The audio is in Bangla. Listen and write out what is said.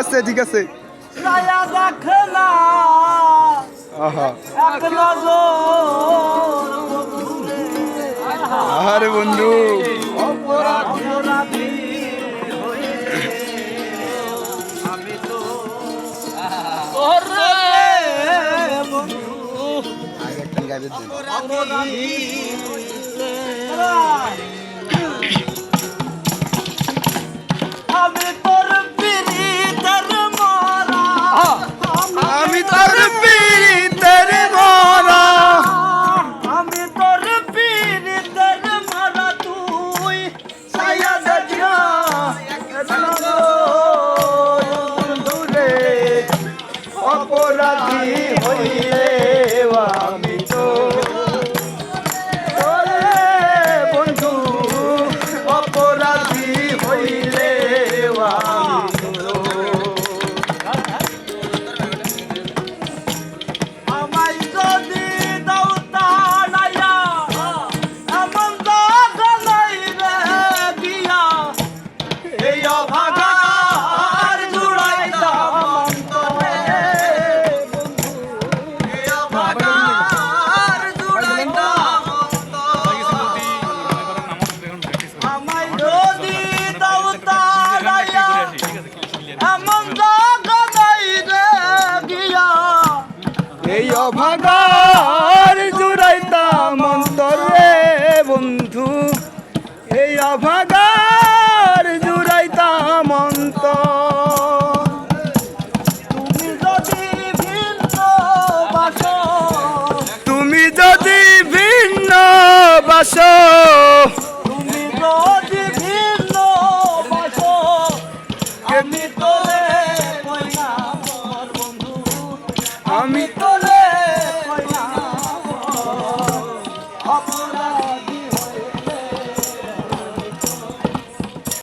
আছে ঠিক আছে আরে বন্ধু আমি তোর পীড়িতের মরা আমি তোর পীড়িতের মরা তুই ছায়া দিয়া দূরে অপরাধী হইলে আমি তো বন্ধু অপরাধী হইলে আমায় যদি দাও তাড়াইয়া এমন জাগাই রে দিয়া এই অভাগার জুড়াইতাম অন্তরে বন্ধু এই অভাগার জুড়াইতাম অন্তরে আমায় যদি দাও তাড়াইয়া এমন জাগাই রে দিয়া এই অভাগার জুড়াইতাম অন্তরে বন্ধু এই অভাগার জুড়াইতাম অন্তর তুমি যদি ভিন্ন বাসো তুমি যদি ভিন্ন বাসো তুমি যদি ভিন্ন বাসো আমি তোরে কইনা মোর বন্ধু আমি